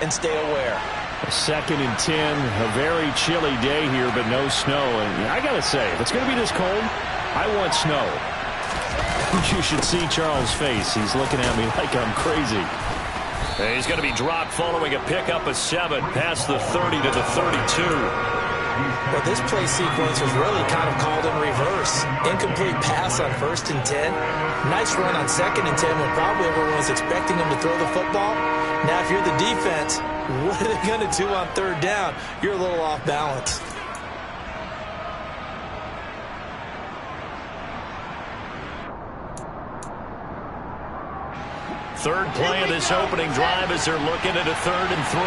and stay aware. A 2nd and 10, a very chilly day here, but no snow. And I got to say, if it's going to be this cold, I want snow. You should see Charles' face. He's looking at me like I'm crazy. He's going to be dropped following a pickup of 7 past the 30 to the 32. Well, this play sequence was really kind of called in reverse. Incomplete pass on 1st and 10. Nice run on 2nd and 10 when probably everyone was expecting him to throw the football. Now, if you're the defense, what are they going to do on 3rd down? You're a little off balance. Third play of this opening drive as they're looking at a 3rd and 3.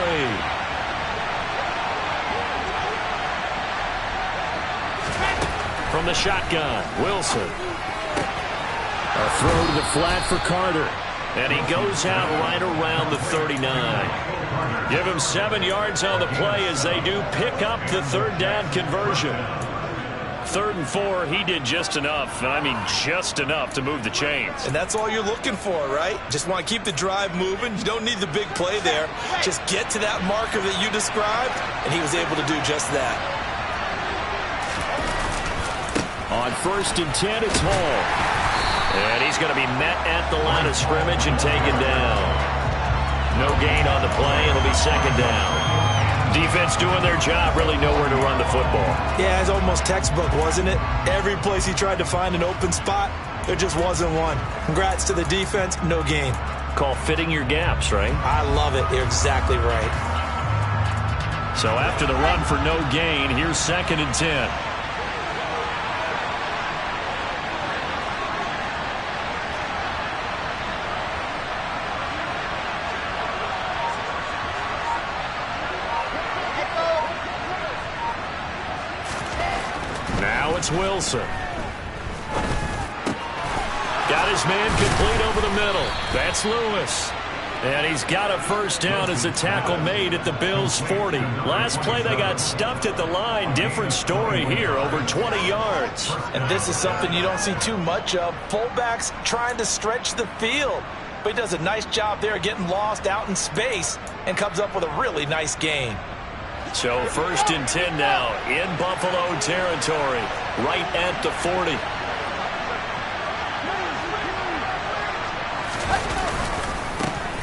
From the shotgun, Wilson. A throw to the flat for Carter. And he goes out right around the 39. Give him 7 yards on the play as they do pick up the 3rd down conversion. 3rd and 4, he did just enough. I mean, just enough to move the chains. And that's all you're looking for, right? Just want to keep the drive moving. You don't need the big play there. Just get to that marker that you described, and he was able to do just that. On 1st and 10, it's Hall. And he's going to be met at the line of scrimmage and taken down. No gain on the play. It'll be 2nd down. Defense doing their job, really nowhere to run the football. Yeah, it's almost textbook, wasn't it? Every place he tried to find an open spot, there just wasn't one. Congrats to the defense, no gain. Call fitting your gaps, right? I love it. You're exactly right. So after the run for no gain, here's 2nd and 10. Now it's Wilson. Got his man complete over the middle. That's Lewis. And he's got a 1st down as a tackle made at the Bills' 40. Last play they got stuffed at the line. Different story here, over 20 yards. And this is something you don't see too much of. Fullbacks trying to stretch the field. But he does a nice job there getting lost out in space and comes up with a really nice gain. So 1st and 10 now in Buffalo territory, right at the 40.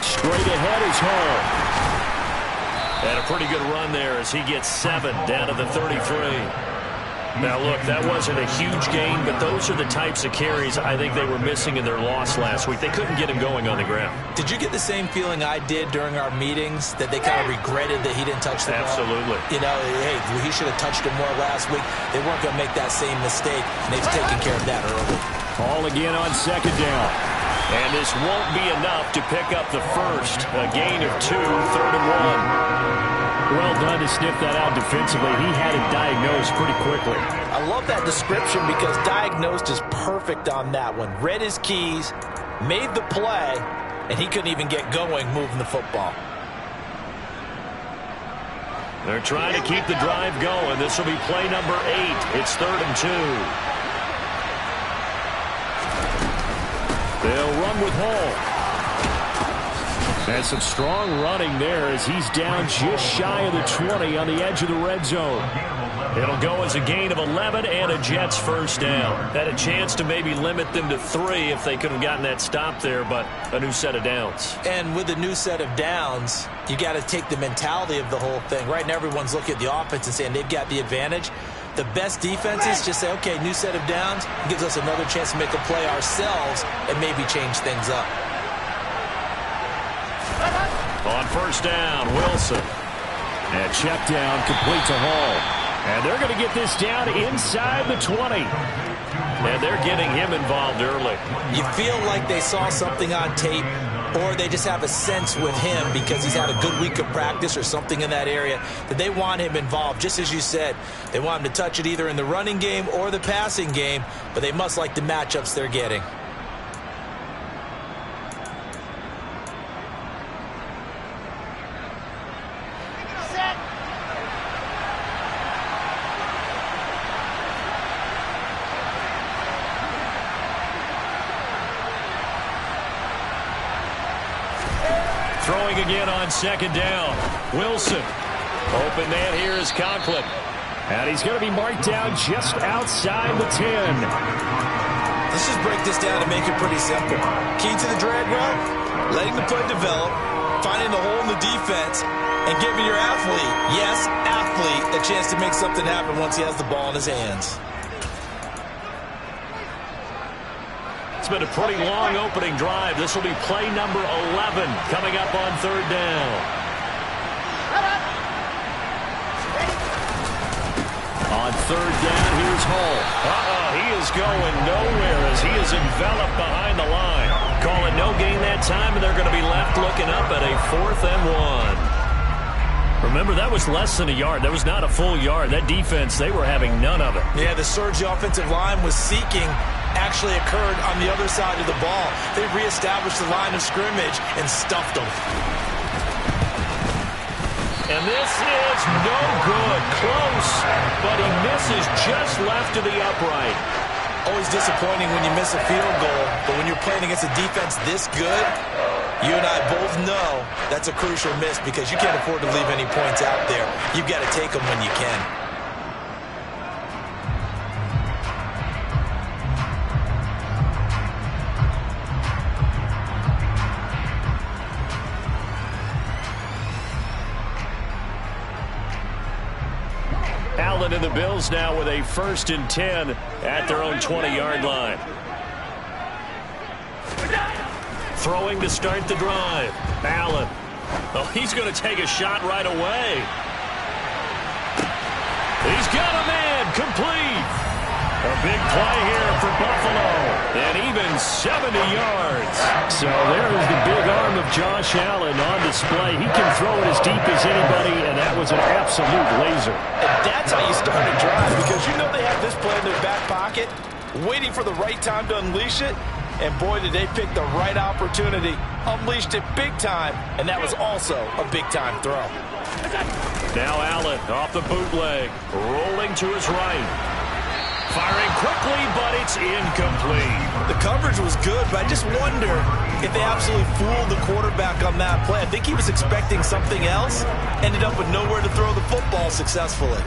Straight ahead is Hall. And a pretty good run there as he gets 7 down to the 33. Now, look, that wasn't a huge gain, but those are the types of carries I think they were missing in their loss last week. They couldn't get him going on the ground. Did you get the same feeling I did during our meetings, that they kind of regretted that he didn't touch the ball? Absolutely. You know, hey, he should have touched it more last week. They weren't going to make that same mistake, and they've taken care of that early. Hall again on 2nd down. And this won't be enough to pick up the first. A gain of 2, 3rd and 1. Well done to sniff that out defensively. He had it diagnosed pretty quickly. I love that description because diagnosed is perfect on that one. Read his keys, made the play, and he couldn't even get going moving the football. They're trying to keep the drive going. This will be play number 8. It's 3rd and 2. They'll run with Hall. And some strong running there as he's down just shy of the 20 on the edge of the red zone. It'll go as a gain of 11 and a Jets 1st down. Had a chance to maybe limit them to 3 if they could have gotten that stop there, but a new set of downs. And with a new set of downs, you got to take the mentality of the whole thing. Right now, everyone's looking at the offense and saying they've got the advantage. The best defenses just say, okay, new set of downs, gives us another chance to make a play ourselves and maybe change things up. On 1st down, Wilson. And check down, complete to Hall. And they're going to get this down inside the 20. And they're getting him involved early. You feel like they saw something on tape, or they just have a sense with him because he's had a good week of practice or something in that area that they want him involved. Just as you said, they want him to touch it either in the running game or the passing game, but they must like the matchups they're getting. again on second down. Wilson. Open man here is Conklin. And he's going to be marked down just outside the 10. Let's just break this down and make it pretty simple. Key to the drag route, letting the play develop, finding the hole in the defense, and giving your athlete, yes, athlete, a chance to make something happen once he has the ball in his hands. It's been a pretty long opening drive. This will be play number 11 coming up on third down. On third down, here's Hall. He is going nowhere as he is enveloped behind the line. Calling no gain that time, and they're going to be left looking up at a 4th and 1. Remember, that was less than a yard. That was not a full yard. That defense, they were having none of it. Yeah, the surge the offensive line was seeking actually occurred on the other side of the ball. They reestablished the line of scrimmage and stuffed them. And this is no good. Close, but he misses just left to the upright. Always disappointing when you miss a field goal, but when you're playing against a defense this good, you and I both know that's a crucial miss because you can't afford to leave any points out there. You've got to take them when you can. Allen and the Bills now with a 1st and 10 at their own 20-yard line. Throwing to start the drive. Allen. Oh, he's going to take a shot right away. He's got a man. Complete. A big play here for Buffalo. And even 70 yards. So there is the big arm of Josh Allen on display. He can throw it as deep as anybody, and that was an absolute laser. And that's how you start a drive, because you know they have this play in their back pocket, waiting for the right time to unleash it. And boy, did they pick the right opportunity. Unleashed it big time, and that was also a big-time throw. Now Allen off the bootleg, rolling to his right. Firing quickly, but it's incomplete. The coverage was good, but I just wonder if they absolutely fooled the quarterback on that play. I think he was expecting something else, ended up with nowhere to throw the football successfully.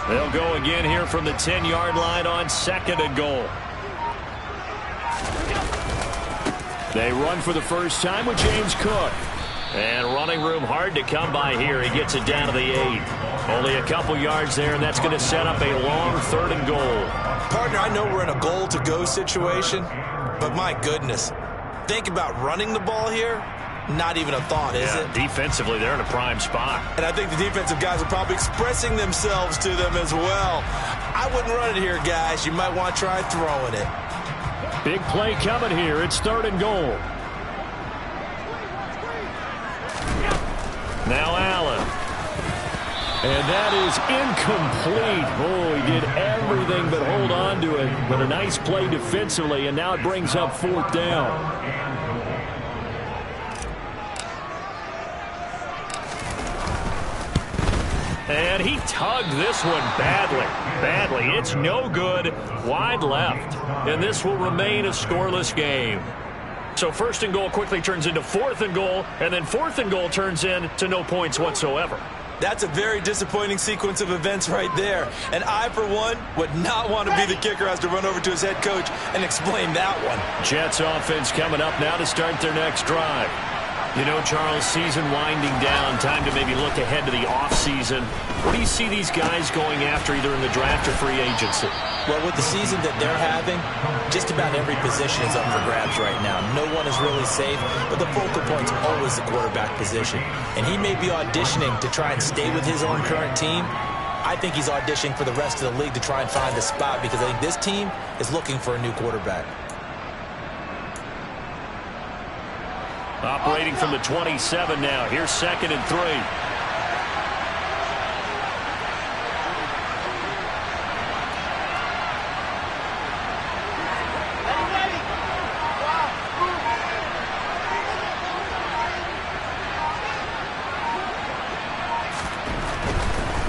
They'll go again here from the 10-yard line on 2nd and goal. They run for the first time with James Cook. And running room hard to come by here. He gets it down to the 8. Only a couple yards there, and that's going to set up a long 3rd and goal. Partner, I know we're in a goal-to-go situation, but my goodness, think about running the ball here. Not even a thought, is it? Defensively, they're in a prime spot. And I think the defensive guys are probably expressing themselves to them as well. I wouldn't run it here, guys. You might want to try throwing it. Big play coming here. It's 3rd and goal. Now Allen. And that is incomplete. Oh, he did everything but hold on to it. But a nice play defensively, and now it brings up 4th down. And he tugged this one badly. It's no good. Wide left. And this will remain a scoreless game. So 1st and goal quickly turns into 4th and goal. And then 4th and goal turns into no points whatsoever. That's a very disappointing sequence of events right there. And I, for one, would not want to be the kicker who has to run over to his head coach and explain that one. Jets offense coming up now to start their next drive. You know, Charles, season winding down, time to maybe look ahead to the offseason. What do you see these guys going after either in the draft or free agency? Well, with the season that they're having, just about every position is up for grabs right now. No one is really safe, but the focal point's always the quarterback position. And he may be auditioning to try and stay with his own current team. I think he's auditioning for the rest of the league to try and find a spot because I think this team is looking for a new quarterback. Operating from the 27 now. Here's 2nd and 3.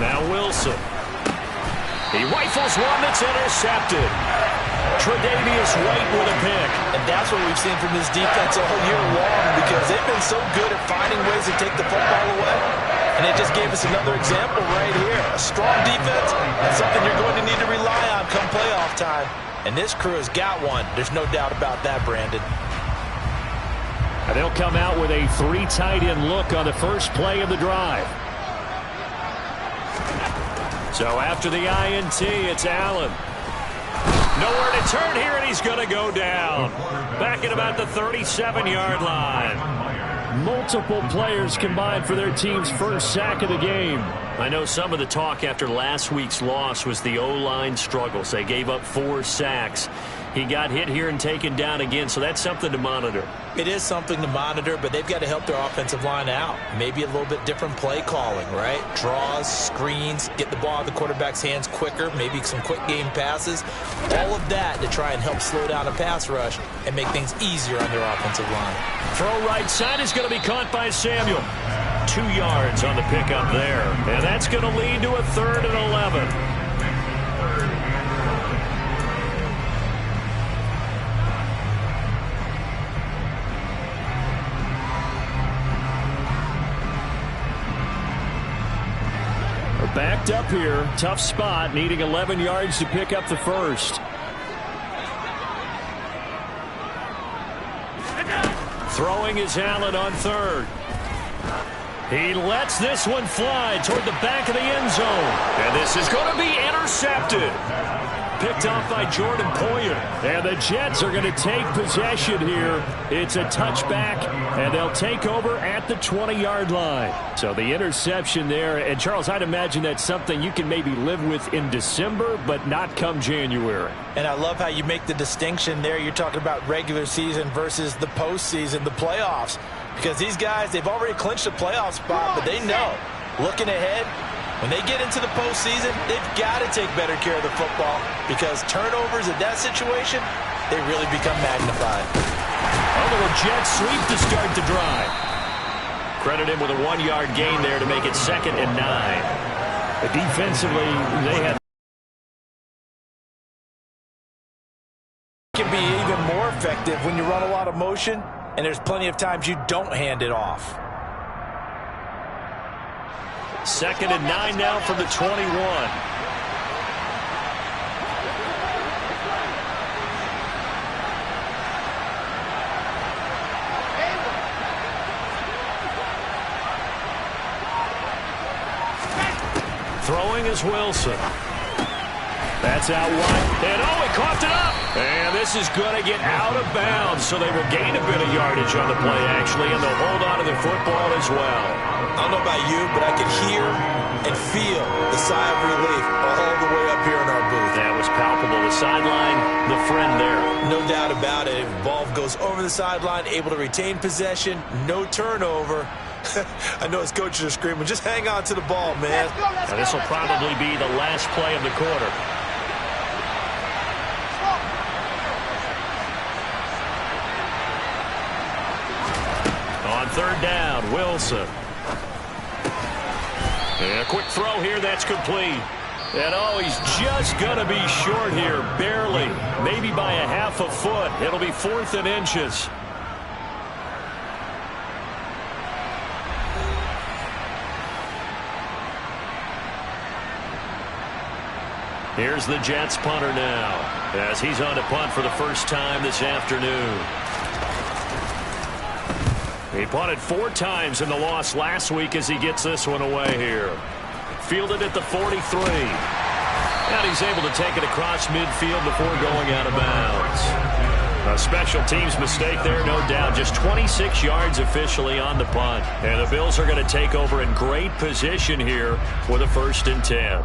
Now Wilson. He rifles one that's intercepted. Tre'Davious White with a pick. And that's what we've seen from this defense all year long, because they've been so good at finding ways to take the football away. And it just gave us another example right here. A strong defense, that's something you're going to need to rely on come playoff time. And this crew has got one. There's no doubt about that, Brandon. And they'll come out with a 3 tight end look on the first play of the drive. So after the INT, it's Allen. Nowhere to turn here, and he's going to go down. Back at about the 37-yard line. Multiple players combined for their team's first sack of the game. I know some of the talk after last week's loss was the O-line struggles. They gave up 4 sacks. He got hit here and taken down again, so that's something to monitor. It is something to monitor, but they've got to help their offensive line out. Maybe a little bit different play calling, right? Draws, screens, get the ball in the quarterback's hands quicker, maybe some quick game passes. All of that to try and help slow down a pass rush and make things easier on their offensive line. Throw right side is going to be caught by Samuel. 2 yards on the pickup there. And that's going to lead to a 3rd and 11. Backed up here. Tough spot, needing 11 yards to pick up the first. Throwing is Allen on 3rd. He lets this one fly toward the back of the end zone. And this is going to be intercepted. Picked off by Jordan Poyer. And the Jets are going to take possession here. It's a touchback, and they'll take over at the 20-yard line. So the interception there. And, Charles, I'd imagine that's something you can maybe live with in December, but not come January. And I love how you make the distinction there. You're talking about regular season versus the postseason, the playoffs. Because these guys, they've already clinched a playoff spot, but they know, looking ahead, when they get into the postseason, they've got to take better care of the football, because turnovers in that situation, they really become magnified. A little jet sweep to start the drive. Credit him with a 1-yard gain there to make it 2nd and 9. But defensively, they have can be even more effective when you run a lot of motion, and there's plenty of times you don't hand it off. 2nd and 9 now from the 21. Throwing is Wilson. That's out wide. And he coughed it up. And this is going to get out of bounds, so they will gain a bit of yardage on the play, actually, and they'll hold on to the football as well. I don't know about you, but I could hear and feel the sigh of relief all the way up here in our booth. That was palpable. The sideline, the friend there. No doubt about it. Ball goes over the sideline, able to retain possession, no turnover. I know his coaches are screaming, just hang on to the ball, man. Now, this will probably be the last play of the quarter. On 3rd down, Wilson. And a quick throw here, that's complete. And he's just going to be short here, barely. Maybe by a half a foot. It'll be 4th and inches. Here's the Jets punter now, as he's on to punt for the first time this afternoon. He punted 4 times in the loss last week as he gets this one away here. Fielded at the 43. And he's able to take it across midfield before going out of bounds. A special teams mistake there, no doubt. Just 26 yards officially on the punt. And the Bills are going to take over in great position here with a 1st and 10.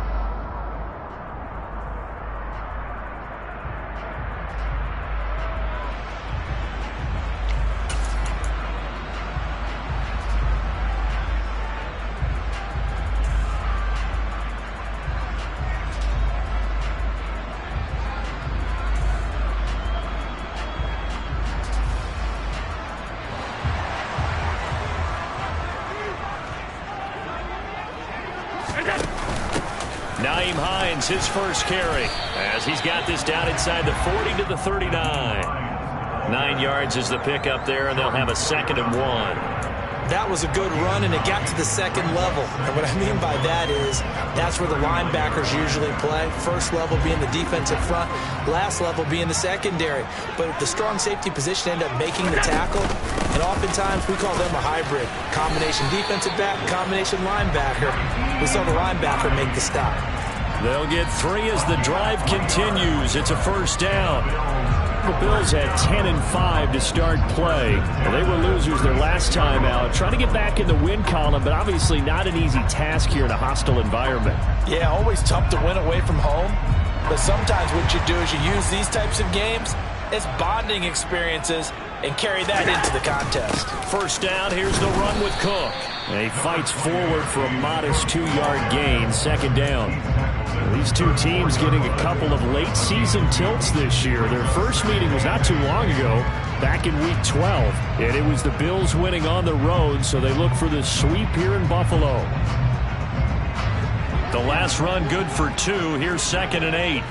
Nyheim Hines, his first carry, as he's got this down inside the 40 to the 39. 9 yards is the pickup there, and they'll have a 2nd and 1. That was a good run, and it got to the second level. And what I mean by that is that's where the linebackers usually play. First level being the defensive front, last level being the secondary. But the strong safety position ended up making the tackle, and oftentimes we call them a hybrid. Combination defensive back, combination linebacker. We saw the linebacker make the stop. They'll get 3 as the drive continues. It's a first down. The Bills had 10 and 5 to start play. They were losers their last time out. Trying to get back in the win column, but obviously not an easy task here in a hostile environment. Yeah, always tough to win away from home. But sometimes what you do is you use these types of games as bonding experiences and carry that into the contest. First down, here's the run with Cook. And he fights forward for a modest 2-yard gain, 2nd down. These two teams getting a couple of late-season tilts this year. Their first meeting was not too long ago, back in Week 12. And it was the Bills winning on the road, so they look for the sweep here in Buffalo. The last run good for 2. Here's 2nd and 8.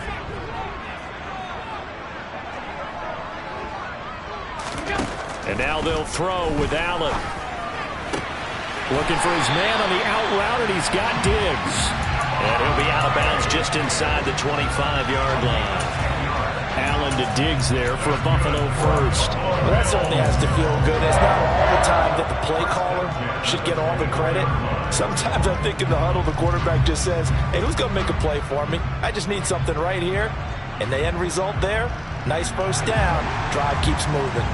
And now they'll throw with Allen. Looking for his man on the out route, and he's got Diggs. And he'll be out of bounds just inside the 25-yard line. Allen to Diggs there for a Buffalo first. Well, that certainly has to feel good. It's not all the time that the play caller should get all the credit. Sometimes I think in the huddle, the quarterback just says, hey, who's going to make a play for me? I just need something right here. And the end result there, nice first down. Drive keeps moving.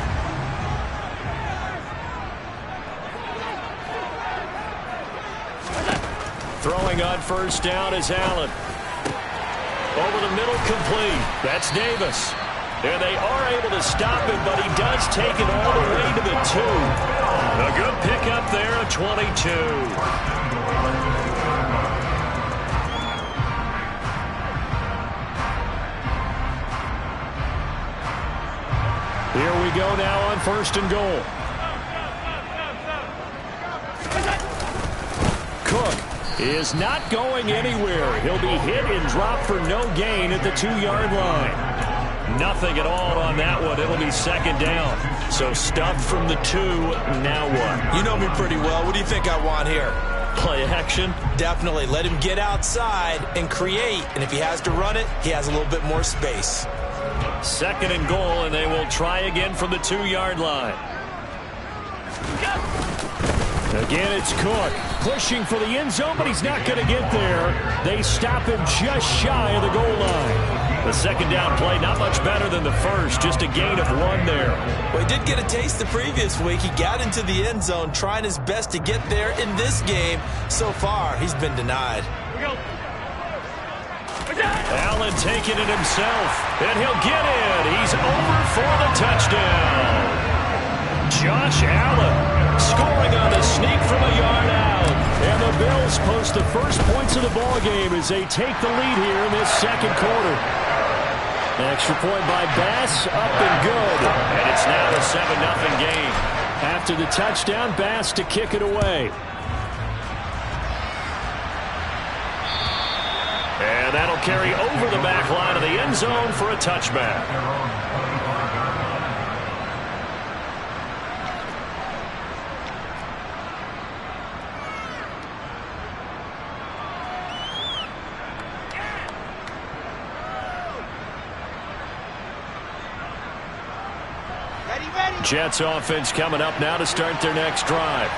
Throwing on first down is Allen. Over the middle, complete. That's Davis. And they are able to stop him, but he does take it all the way to the 2. A good pickup there at 22. Here we go now on 1st and goal. Cook is not going anywhere. He'll be hit and dropped for no gain at the 2-yard line. Nothing at all on that one. It'll be 2nd down. So stuffed from the 2. Now what? You know me pretty well. What do you think I want here? Play action? Definitely. Let him get outside and create. And if he has to run it, he has a little bit more space. 2nd and goal, and they will try again from the 2-yard line. Again, it's Cook pushing for the end zone, but he's not going to get there. They stop him just shy of the goal line. The 2nd down play, not much better than the first, just a gain of 1 there. Well, he did get a taste the previous week. He got into the end zone, trying his best to get there in this game. So far, he's been denied. Allen taking it himself, and he'll get in. He's over for the touchdown. Josh Allen scoring on the sneak from a yard out. And the Bills post the first points of the ballgame as they take the lead here in this 2nd quarter. An extra point by Bass, up and good. And it's now a 7-0 game. After the touchdown, Bass to kick it away. And that'll carry over the back line of the end zone for a touchback. Jets offense coming up now to start their next drive.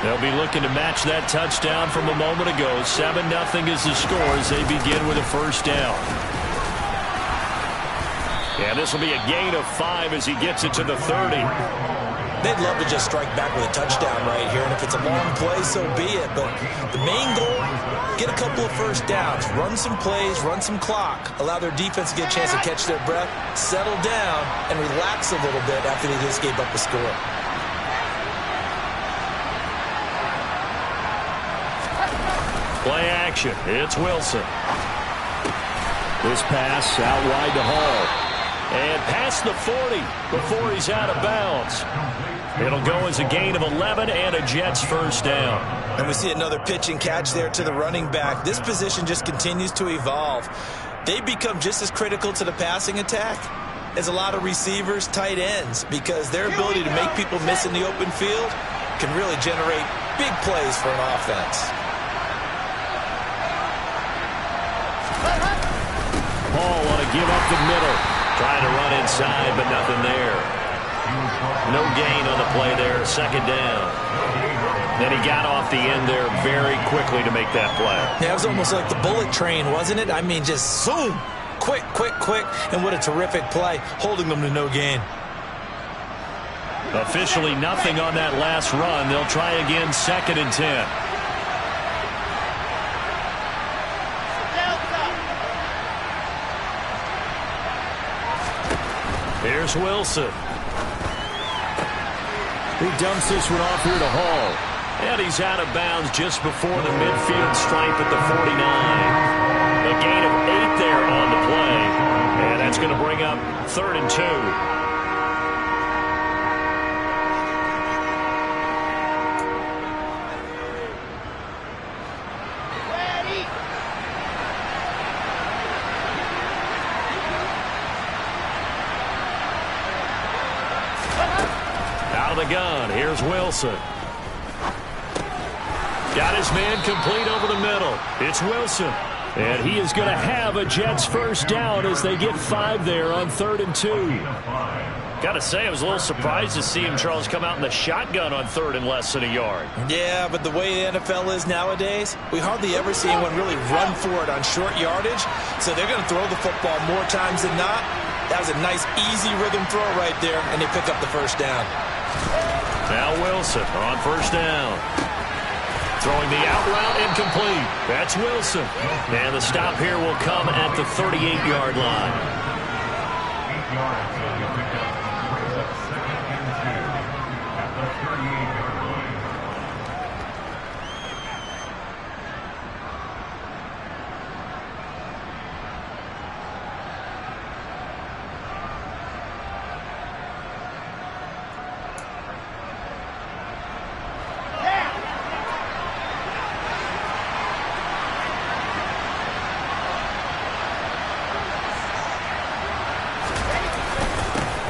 They'll be looking to match that touchdown from a moment ago. 7-0 is the score as they begin with a first down. And this will be a gain of 5 as he gets it to the 30. They'd love to just strike back with a touchdown right here, and if it's a long play, so be it. But the main goal, get a couple of first downs, run some plays, run some clock, allow their defense to get a chance to catch their breath, settle down, and relax a little bit after they just gave up a score. Play action. It's Wilson. This pass out wide to Hall. And past the 40 before he's out of bounds. It'll go as a gain of 11 and a Jets first down. And we see another pitch and catch there to the running back. This position just continues to evolve. They become just as critical to the passing attack as a lot of receivers, tight ends, because their ability to make people miss in the open field can really generate big plays for an offense. Paul want to give up the middle. Trying to run inside, but nothing there. No gain on the play there, second down. Then he got off the end there very quickly to make that play. Yeah, it was almost like the bullet train, wasn't it? I mean, just zoom. Quick, quick, quick. And what a terrific play, holding them to no gain. Officially nothing on that last run. They'll try again, 2nd and 10. Here's Wilson. He dumps this one off here to Hall. And he's out of bounds just before the midfield stripe at the 49. A gain of 8 there on the play. And that's going to bring up 3rd and 2. The gun. Here's Wilson. Got his man complete over the middle. It's Wilson. And he is going to have a Jets first down as they get 5 there on 3rd and 2. Got to say, I was a little surprised to see him, Charles, come out in the shotgun on 3rd and less than a yard. Yeah, but the way the NFL is nowadays, we hardly ever see anyone really run for it on short yardage. So they're going to throw the football more times than not. That was a nice, easy rhythm throw right there, and they pick up the first down. Now Wilson on first down. Throwing the out route incomplete. That's Wilson. And the stop here will come at the 38-yard line.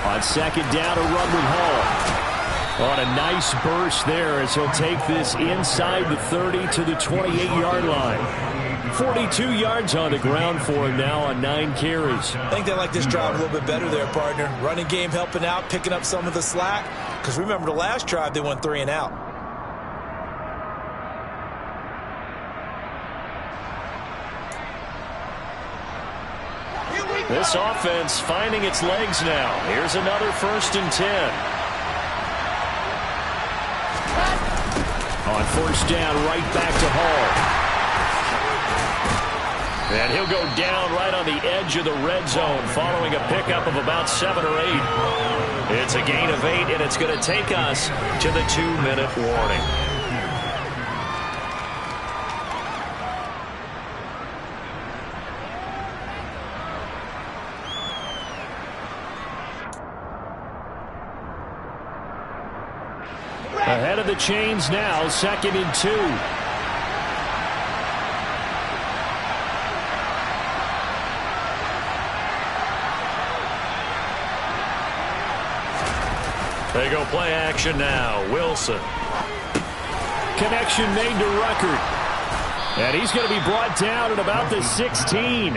On 2nd down, a run with Hall. On a nice burst there as he'll take this inside the 30 to the 28-yard line. 42 yards on the ground for him now on 9 carries. I think they like this drive a little bit better there, partner. Running game helping out, picking up some of the slack. Because remember, the last drive, they went 3 and out. This offense finding its legs now. Here's another 1st and 10. On 1st down, right back to Hall. And he'll go down right on the edge of the red zone following a pickup of about 7 or 8. It's a gain of 8, and it's going to take us to the 2-minute warning. Ahead of the chains now, 2nd and 2. They go play action now. Wilson. Connection made to Ruckert. And he's going to be brought down at about the 16.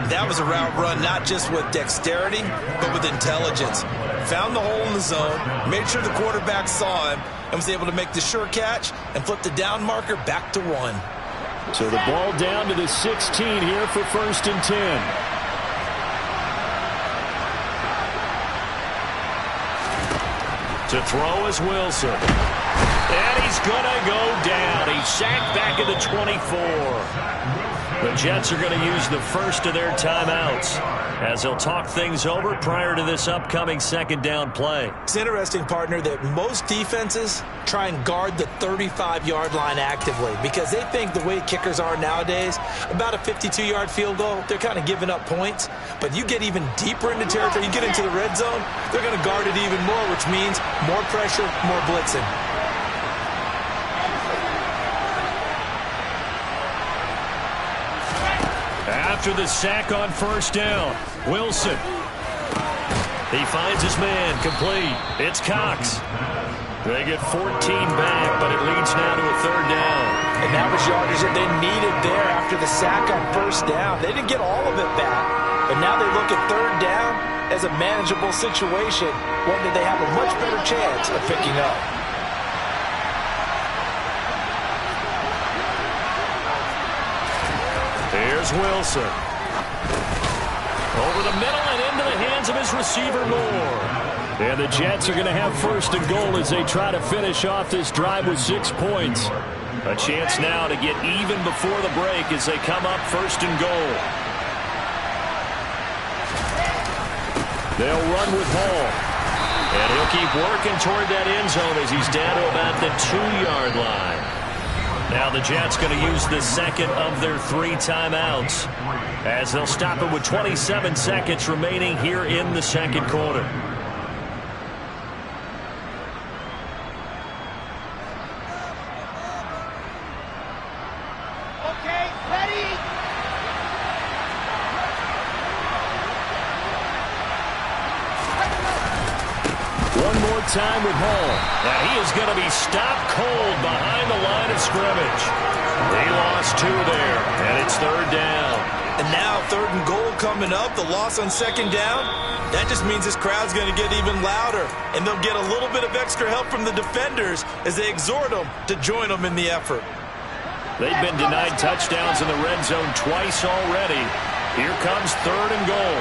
That was a route run not just with dexterity, but with intelligence. Found the hole in the zone, made sure the quarterback saw him, and was able to make the sure catch and flip the down marker back to 1. So the ball down to the 16 here for 1st and 10. To throw is Wilson. And he's going to go down. He's sacked back at the 24. The Jets are going to use the first of their timeouts as they'll talk things over prior to this upcoming second down play. It's interesting, partner, that most defenses try and guard the 35-yard line actively because they think the way kickers are nowadays, about a 52-yard field goal, they're kind of giving up points. But you get even deeper into territory, you get into the red zone, they're going to guard it even more, which means more pressure, more blitzing. After the sack on first down, Wilson. He finds his man, complete. It's Cox. They get 14 back, but it leads now to a third down. And that was yardage that they needed there after the sack on first down. They didn't get all of it back, but now they look at third down as a manageable situation, one that they have a much better chance of picking up. Here's Wilson. Over the middle and into the hands of his receiver, Moore. And the Jets are going to have first and goal as they try to finish off this drive with 6 points. A chance now to get even before the break as they come up first and goal. They'll run with Hall. And he'll keep working toward that end zone as he's down to about the 2-yard line. Now the Jets going to use the second of their 3 timeouts as they'll stop it with 27 seconds remaining here in the second quarter. Okay, ready? One more time with Hall. Now he is going to be stopped cold behind the line of scrimmage. He lost 2 there, and it's third down. And now third and goal coming up, the loss on second down. That just means this crowd's going to get even louder, and they'll get a little bit of extra help from the defenders as they exhort them to join them in the effort. They've been denied touchdowns in the red zone twice already. Here comes third and goal.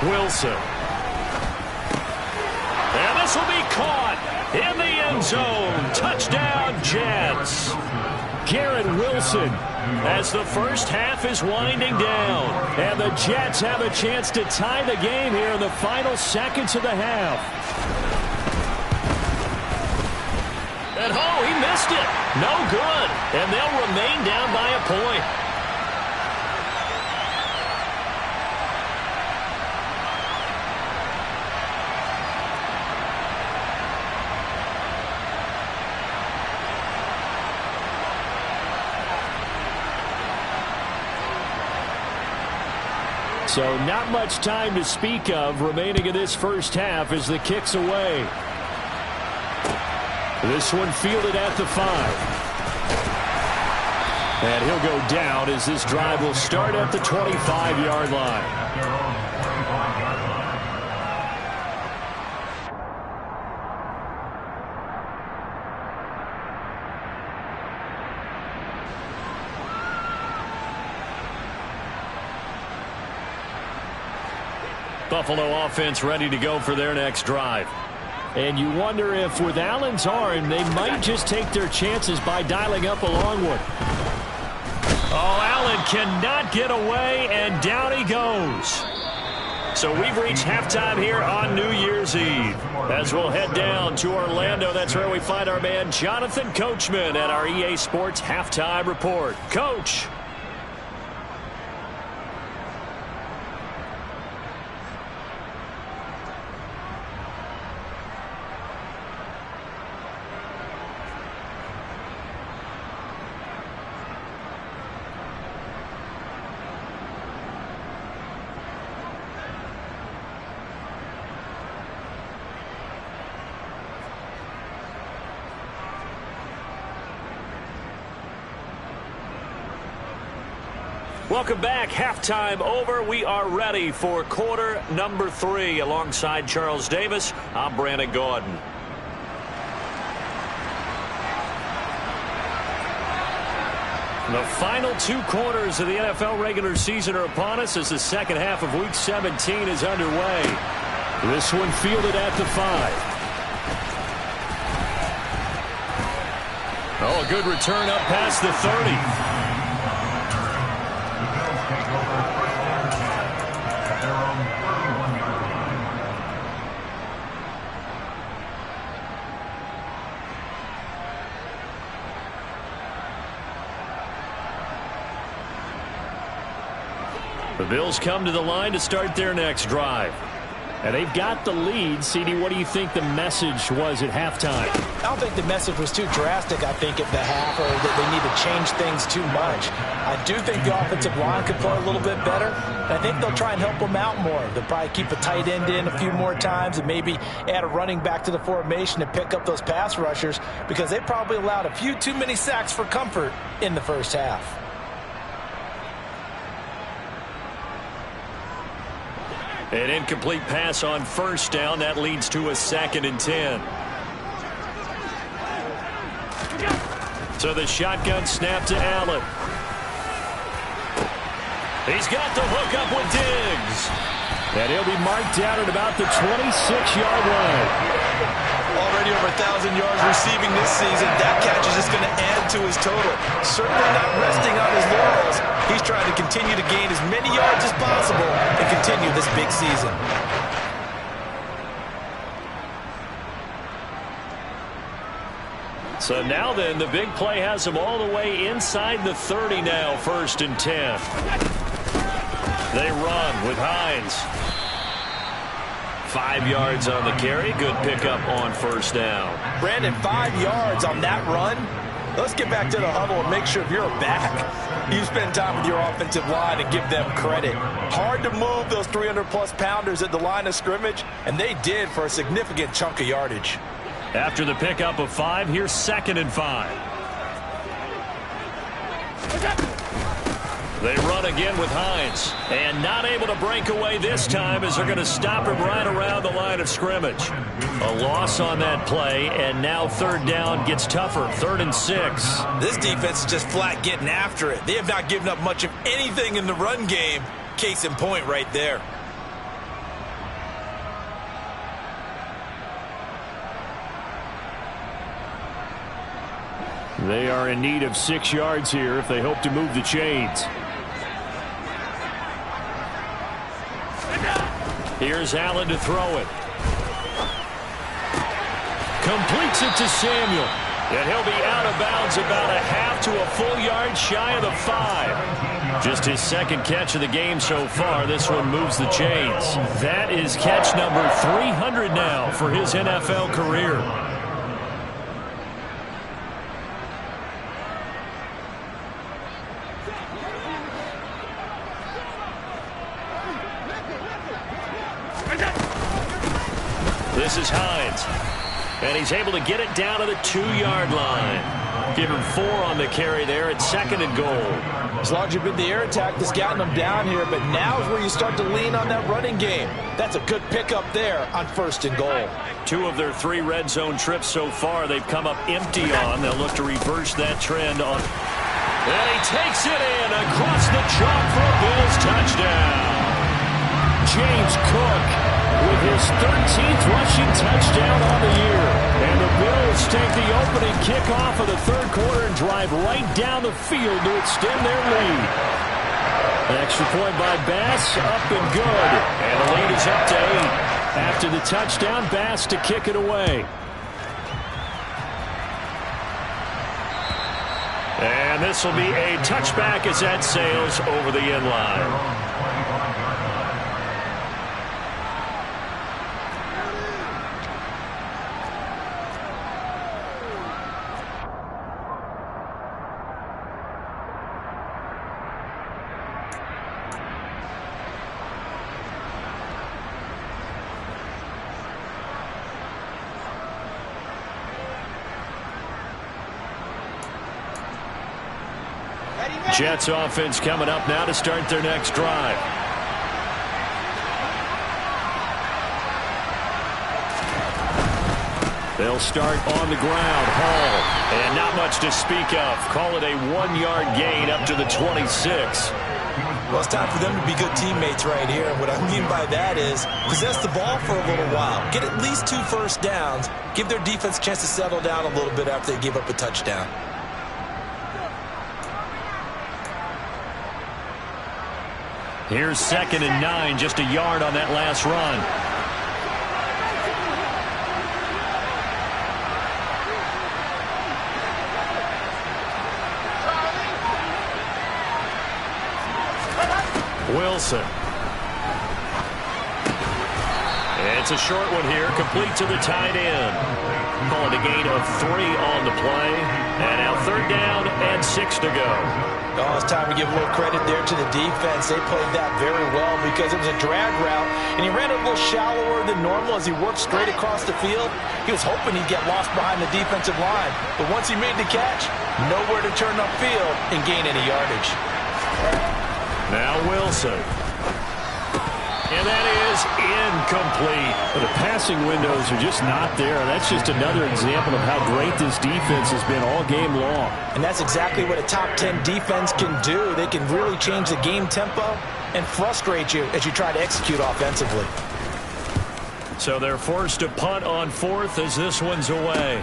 Wilson. And this will be caught in the end zone. Touchdown, Jets. Garrett Wilson. As the first half is winding down. And the Jets have a chance to tie the game here in the final seconds of the half. And oh, he missed it. No good. And they'll remain down by a point. So not much time to speak of remaining in this first half as the kick's away. This one fielded at the 5. And he'll go down as this drive will start at the 25-yard line. Buffalo offense ready to go for their next drive. And you wonder if with Allen's arm, they might just take their chances by dialing up a long one. Oh, Allen cannot get away, and down he goes. So we've reached halftime here on New Year's Eve. As we'll head down to Orlando, that's where we find our man Jonathan Coachman at our EA Sports Halftime Report. Coach. Welcome back. Halftime over. We are ready for quarter number 3. Alongside Charles Davis, I'm Brandon Gordon. The final 2 quarters of the NFL regular season are upon us as the second half of Week 17 is underway. This one fielded at the 5. Oh, a good return up past the 30. The Bills come to the line to start their next drive. And they've got the lead. CD, what do you think the message was at halftime? I don't think the message was too drastic, I think, at the half, or that they need to change things too much. I do think the offensive line could play a little bit better. And I think they'll try and help them out more. They'll probably keep a tight end in a few more times and maybe add a running back to the formation and pick up those pass rushers, because they probably allowed a few too many sacks for comfort in the first half. An incomplete pass on first down. That leads to a 2nd and 10. So the shotgun snap to Allen. He's got the hook up with Diggs. And he'll be marked down at about the 26-yard line. Already over 1,000 yards receiving this season. That catch is just going to add to his total. Certainly not resting on his laurels. He's trying to continue to gain as many yards as possible and continue this big season. So now then, the big play has him all the way inside the 30 now, 1st and 10. They run with Hines. 5 yards on the carry. Good pickup on first down. Brandon, 5 yards on that run. Let's get back to the huddle and make sure if you're back, you spend time with your offensive line and give them credit. Hard to move those 300-plus pounders at the line of scrimmage, and they did for a significant chunk of yardage. After the pickup of 5, here's 2nd and 5. They run again with Hines. And not able to break away this time as they're going to stop him right around the line of scrimmage. A loss on that play, and now 3rd down gets tougher. 3rd and 6. This defense is just flat getting after it. They have not given up much of anything in the run game. Case in point right there. They are in need of 6 yards here if they hope to move the chains. Here's Allen to throw it. Completes it to Samuel. And he'll be out of bounds about a half to a full yard shy of the 5. Just his 2nd catch of the game so far. This one moves the chains. That is catch number 300 now for his NFL career. This is Hines. And he's able to get it down to the 2-yard line. Give him 4 on the carry there at 2nd and goal. As long as you've been the air attack that's gotten them down here, but now is where you start to lean on that running game. That's a good pickup there on 1st and goal. 2 of their 3 red zone trips so far they've come up empty on. They'll look to reverse that trend on. And he takes it in across the chalk for a Bills touchdown. James Cook with his 13th rushing touchdown on the year. And the Bills take the opening kickoff of the 3rd quarter and drive right down the field to extend their lead. An extra point by Bass, up and good. And the lead is up to 8. After the touchdown, Bass to kick it away. And this will be a touchback as that sails over the end line. Jets offense coming up now to start their next drive. They'll start on the ground. Hall. And not much to speak of. Call it a 1-yard gain up to the 26. Well, it's time for them to be good teammates right here. And what I mean by that is possess the ball for a little while. Get at least 2 first downs. Give their defense a chance to settle down a little bit after they give up a touchdown. Here's 2nd and 9, just a yard on that last run. Wilson. It's a short one here, complete to the tight end. Calling a gain of 3 on the play. And now 3rd down and 6 to go. Oh, it's time to give a little credit there to the defense. They played that very well because it was a drag route, and he ran a little shallower than normal as he worked straight across the field. He was hoping he'd get lost behind the defensive line, but once he made the catch, nowhere to turn upfield and gain any yardage. Now Wilson. And that is incomplete. The passing windows are just not there. That's just another example of how great this defense has been all game long. And that's exactly what a top 10 defense can do. They can really change the game tempo and frustrate you as you try to execute offensively. So they're forced to punt on 4th as this one's away.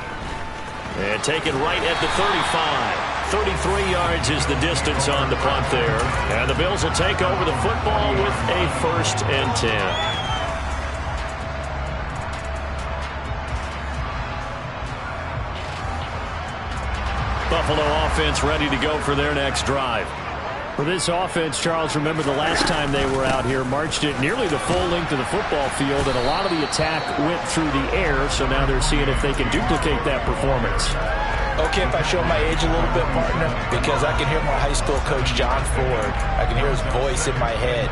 And taken right at the 35. 33 yards is the distance on the punt there. And the Bills will take over the football with a 1st and 10. Buffalo offense ready to go for their next drive. For this offense, Charles, remember the last time they were out here, marched it nearly the full length of the football field, and a lot of the attack went through the air, so now they're seeing if they can duplicate that performance. Okay, if I show my age a little bit, partner, because I can hear my high school coach, John Ford. I can hear his voice in my head.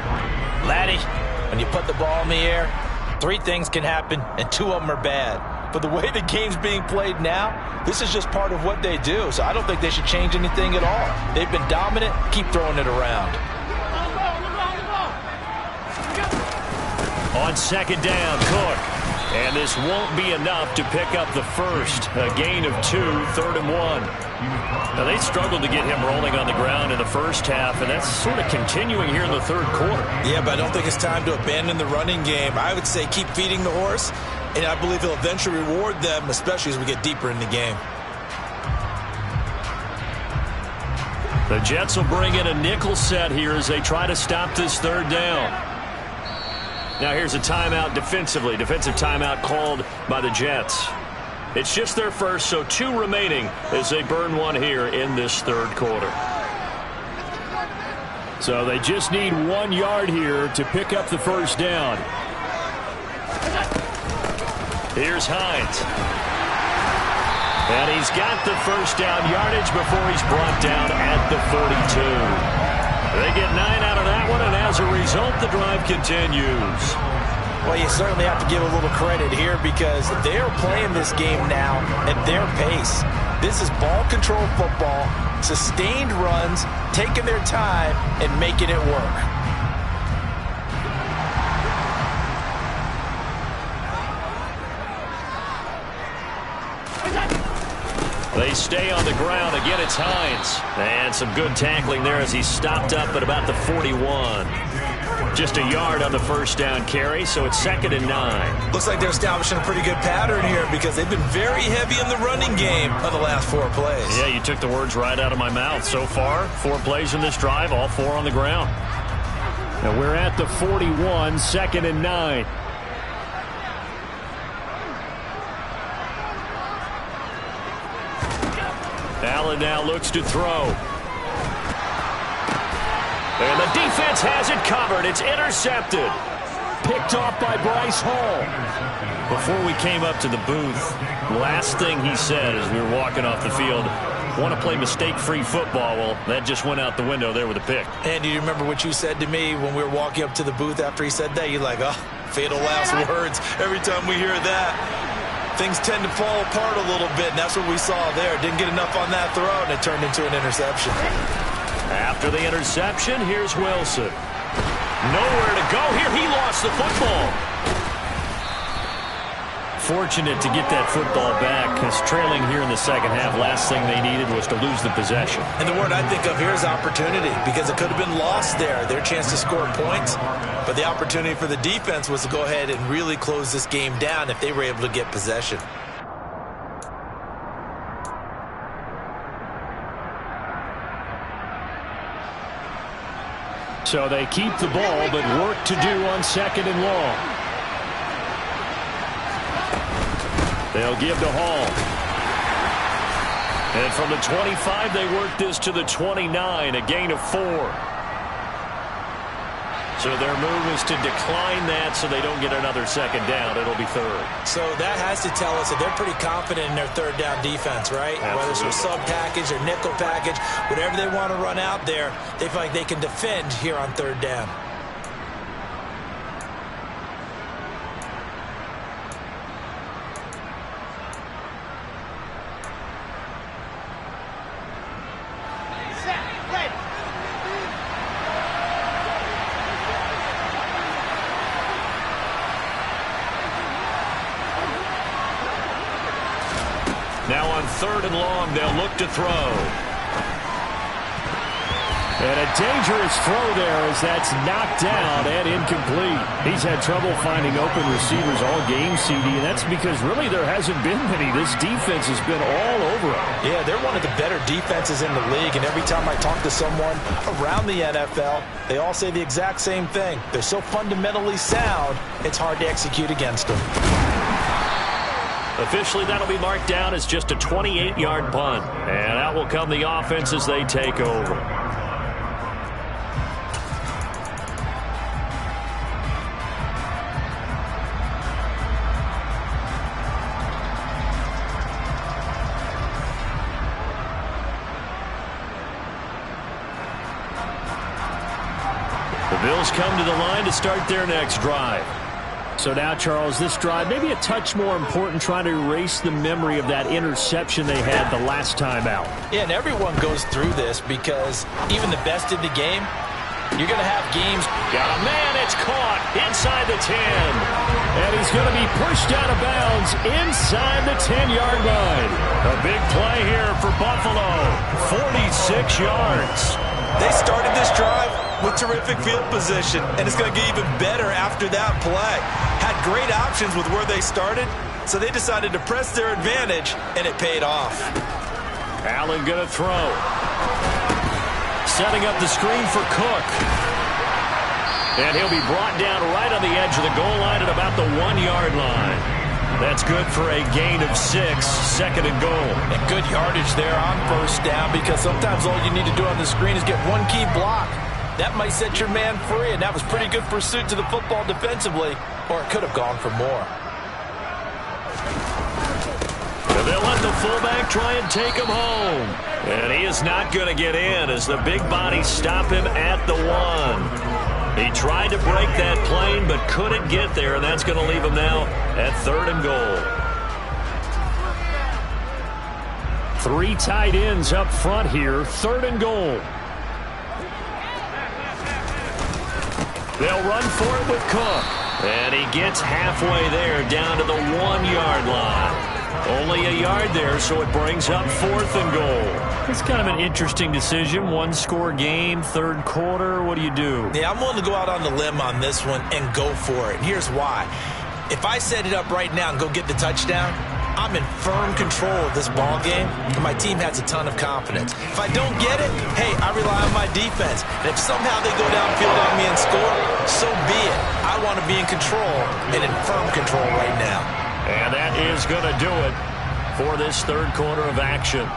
Laddie, when you put the ball in the air, 3 things can happen, and 2 of them are bad. But the way the game's being played now, this is just part of what they do. So I don't think they should change anything at all. They've been dominant. Keep throwing it around. On 2nd down, Cook. And this won't be enough to pick up the first. A gain of 2, 3rd and 1. Now, they struggled to get him rolling on the ground in the first half, and that's sort of continuing here in the 3rd quarter. Yeah, but I don't think it's time to abandon the running game. I would say keep feeding the horse, and I believe he'll eventually reward them, especially as we get deeper in the game. The Jets will bring in a nickel set here as they try to stop this 3rd down. Now here's a timeout defensively. Defensive timeout called by the Jets. It's just their first, so 2 remaining as they burn 1 here in this 3rd quarter. So they just need 1 yard here to pick up the first down. Here's Hines. And he's got the first down yardage before he's brought down at the 42. They get 9 out of that one, and as a result, the drive continues. Well, you certainly have to give a little credit here because they're playing this game now at their pace. This is ball control football, sustained runs, taking their time, and making it work. They stay on the ground. Again, it's Hines. And some good tackling there as he stopped up at about the 41. Just a yard on the first down carry, so it's 2nd and 9. Looks like they're establishing a pretty good pattern here because they've been very heavy in the running game on the last 4 plays. Yeah, you took the words right out of my mouth. So far, 4 plays in this drive, all 4 on the ground. Now we're at the 41, 2nd and 9. Allen now looks to throw. And the defense has it covered. It's intercepted. Picked off by Bryce Hall. Before we came up to the booth, last thing he said as we were walking off the field, want to play mistake-free football. Well, that just went out the window there with a pick. And do you remember what you said to me when we were walking up to the booth after he said that? You're like, oh, fatal last words. Every time we hear that, things tend to fall apart a little bit, and that's what we saw there. Didn't get enough on that throw, and it turned into an interception. After the interception, here's Wilson. Nowhere to go here. He lost the football. fortunate to get that football back, because trailing here in the second half, last thing they needed was to lose the possession. And the word I think of here is opportunity, because it could have been lost there, their chance to score points. But the opportunity for the defense was to go ahead and really close this game down if they were able to get possession. So they keep the ball, but work to do on second and long. They'll give to Hall. And from the 25, they work this to the 29, a gain of 4. So their move is to decline that so they don't get another second down. It'll be third. So that has to tell us that they're pretty confident in their third down defense, right? Absolutely. Whether it's a sub package or nickel package, whatever they want to run out there, they feel like they can defend here on third down. Now on third and long, they'll look to throw. And a dangerous throw there as that's knocked down and incomplete. He's had trouble finding open receivers all game, CD, and that's because really there hasn't been many. This defense has been all over him. Yeah, they're one of the better defenses in the league, and every time I talk to someone around the NFL, they all say the exact same thing. They're so fundamentally sound, it's hard to execute against them. Officially, that'll be marked down as just a 28-yard punt. And out will come the offense as they take over. The Bills come to the line to start their next drive. So now, Charles, this drive maybe a touch more important, trying to erase the memory of that interception they had the last time out. Yeah, and everyone goes through this because even the best in the game, you're going to have games. Got a man, it's caught inside the 10. And he's going to be pushed out of bounds inside the 10-yard line. A big play here for Buffalo, 46 yards. They started this drive with terrific field position, and it's going to get even better after that play. Had great options with where they started, so they decided to press their advantage, and it paid off. Allen going to throw. Setting up the screen for Cook. And he'll be brought down right on the edge of the goal line at about the 1-yard line. That's good for a gain of 6, second and goal. And good yardage there on first down, because sometimes all you need to do on the screen is get one key block. That might set your man free, and that was pretty good pursuit to the football defensively, or it could have gone for more. And they'll let the fullback try and take him home. And he is not going to get in as the big bodies stop him at the 1. He tried to break that plane but couldn't get there, and that's going to leave him now at third and goal. 3 tight ends up front here, third and goal. They'll run for it with Cook. And he gets halfway there down to the 1-yard line. Only a yard there, so it brings up fourth and goal. It's kind of an interesting decision. 1-score game, third quarter. What do you do? Yeah, I'm willing to go out on the limb on this one and go for it. And here's why. If I set it up right now and go get the touchdown, I'm in firm control of this ball game, and my team has a ton of confidence. If I don't get it, hey, I rely on my defense. And if somehow they go downfield on me and score, so be it. I want to be in control and in firm control right now. And that is going to do it for this third quarter of action.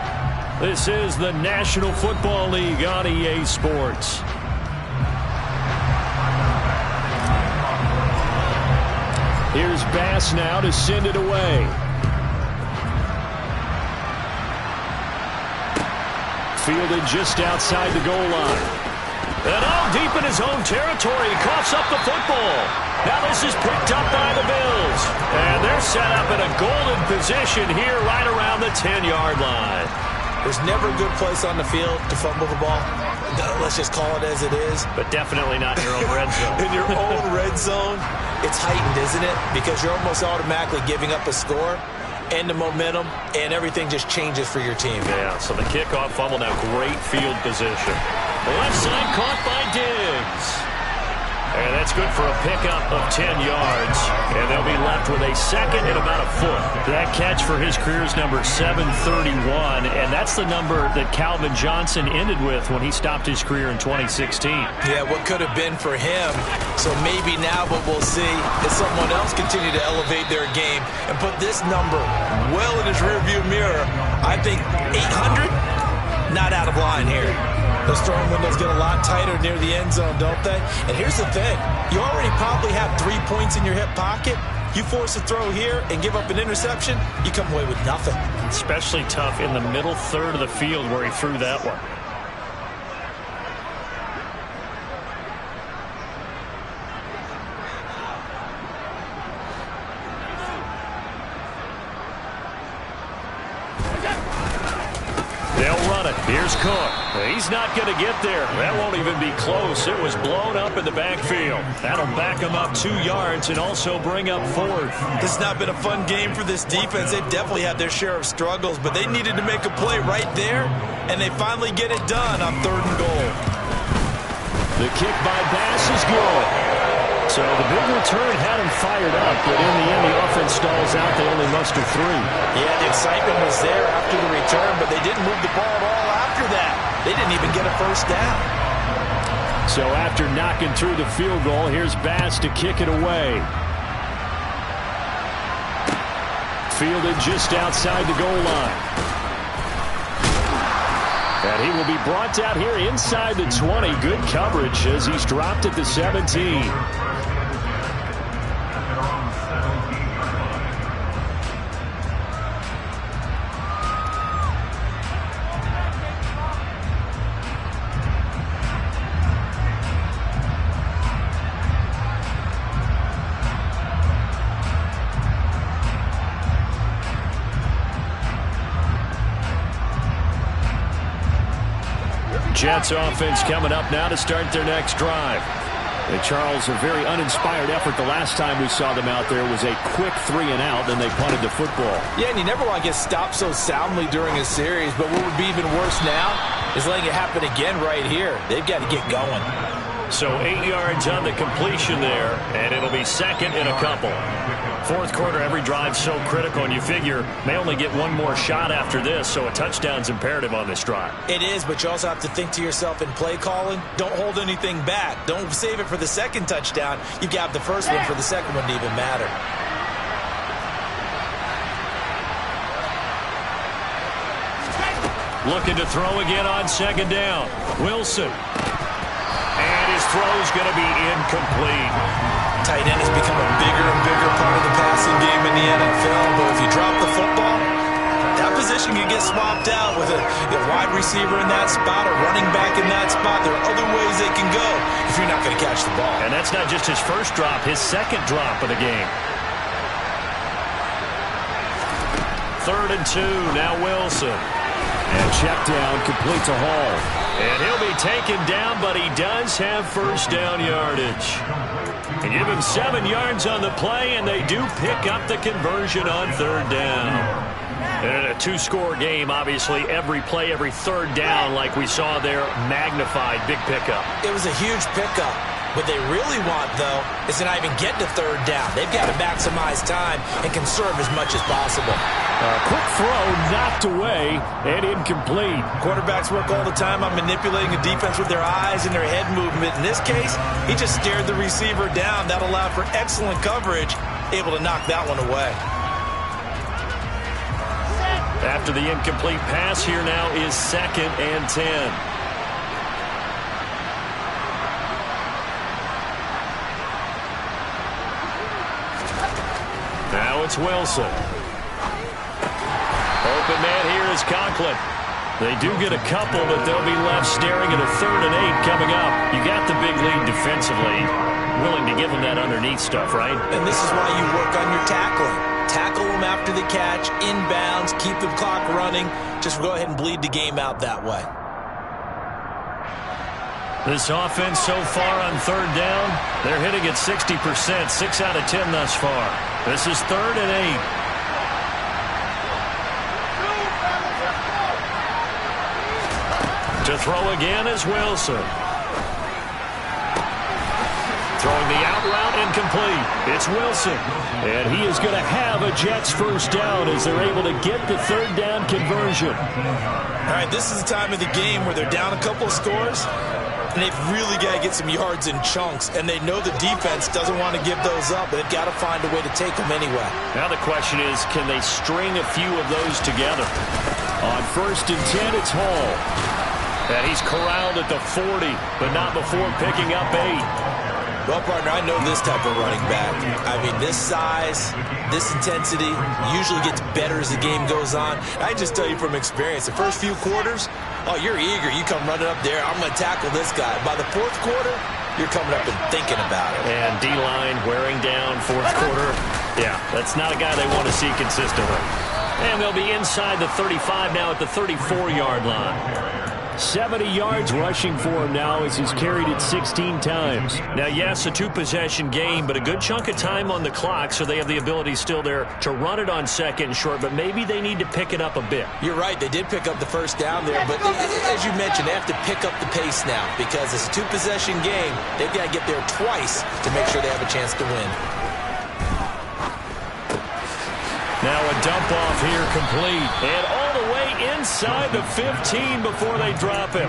This is the National Football League on EA Sports. Here's Bass now to send it away. Fielded just outside the goal line. And deep in his own territory, he coughs up the football. Now this is picked up by the Bills. And they're set up in a golden position here right around the 10-yard line. There's never a good place on the field to fumble the ball let's just call it as it is. But definitely not in your own red zone. In your own red zone, it's heightened, isn't it? Because you're almost automatically giving up a score and the momentum, and everything just changes for your team. Yeah, so the kickoff fumble now, great field position. The left side caught by Diggs. And that's good for a pickup of 10 yards. And they'll be left with a second and about a foot. That catch for his career's number 731. And that's the number that Calvin Johnson ended with when he stopped his career in 2016. Yeah, what could have been for him. So maybe now what we'll see is someone else continue to elevate their game and put this number well in his rearview mirror. I think 800, not out of line here. Those throwing windows get a lot tighter near the end zone, don't they? And here's the thing. You already probably have 3 points in your hip pocket. You force a throw here and give up an interception, you come away with nothing. Especially tough in the middle third of the field where he threw that one. They'll run it. Here's Cook. He's not going to get there. That won't even be close. It was blown up in the backfield. That'll back him up 2 yards and also bring up 4th. This has not been a fun game for this defense. They've definitely had their share of struggles, but they needed to make a play right there, and they finally get it done on 3rd and goal. The kick by Bass is good. So the big return had him fired up, but in the end, the offense stalls out. They only muster 3. Yeah, the excitement was there after the return, but they didn't move the ball at all after that. They didn't even get a first down. So after knocking through the field goal, here's Bass to kick it away. Fielded just outside the goal line. And he will be brought down here inside the 20. Good coverage as he's dropped at the 17. Jets offense coming up now to start their next drive. And Charles, a very uninspired effort. The last time we saw them out there was a quick 3 and out, then they punted the football. Yeah, and you never want to get stopped so soundly during a series, but what would be even worse now is letting it happen again right here. They've got to get going. So 8 yards on the completion there, and it'll be second and a couple. 4th quarter, every drive so critical, and you figure may only get one more shot after this, so a touchdown's imperative on this drive. It is, but you also have to think to yourself in play calling, don't hold anything back. Don't save it for the second touchdown. You've got the first one for the second one to even matter. Looking to throw again on 2nd down. Wilson. And his throw's going to be incomplete. Tight end has become a bigger and bigger part of the passing game in the NFL, but if you drop the football, that position can get swapped out with a wide receiver in that spot, a running back in that spot. There are other ways they can go if you're not going to catch the ball. And that's not just his first drop, his second drop of the game. 3rd and 2, now Wilson. And check down, complete to Hall. And he'll be taken down, but he does have first down yardage. And give him 7 yards on the play, and they do pick up the conversion on 3rd down. And in a 2-score game, obviously, every play, every 3rd down, like we saw there, magnified, big pickup. It was a huge pickup. What they really want, though, is to not even get to 3rd down. They've got to maximize time and conserve as much as possible. Quick throw knocked away and incomplete. Quarterbacks work all the time on manipulating a defense with their eyes and their head movement. In this case, he just stared the receiver down. That allowed for excellent coverage, able to knock that one away. After the incomplete pass, here now is 2nd and 10. Now it's Wilson. Open man here is Conklin. They do get a couple, but they'll be left staring at a 3rd and 8 coming up. You got the big lead defensively. Willing to give them that underneath stuff, right? And this is why you work on your tackling. Tackle them after the catch, inbounds, keep the clock running. Just go ahead and bleed the game out that way. This offense so far on third down, they're hitting at 60%, 6 out of 10 thus far. This is 3rd and 8. To throw again is Wilson. Throwing the out route incomplete. It's Wilson. And he is going to have a Jets first down as they're able to get the third down conversion. All right, this is the time of the game where they're down a couple of scores, and they've really got to get some yards in chunks, and they know the defense doesn't want to give those up, but they've got to find a way to take them anyway. Now the question is, can they string a few of those together? On 1st and 10, it's Hall. And he's corralled at the 40, but not before picking up 8. Well, partner, I know this type of running back. I mean, this size, this intensity usually gets better as the game goes on. I just tell you from experience, the first few quarters, oh, you're eager. You come running up there, I'm going to tackle this guy. By the 4th quarter, you're coming up and thinking about it. And D-line wearing down 4th quarter. Yeah, that's not a guy they want to see consistently. And they'll be inside the 35 now at the 34-yard line. 70 yards rushing for him now as he's carried it 16 times. Now, yes, a 2-possession game, but a good chunk of time on the clock, so they have the ability still there to run it on 2nd and short, but maybe they need to pick it up a bit. You're right. They did pick up the first down there, but as you mentioned, they have to pick up the pace now because it's a 2-possession game. They've got to get there twice to make sure they have a chance to win. Now a dump off here complete. And all the way inside the 15 before they drop him.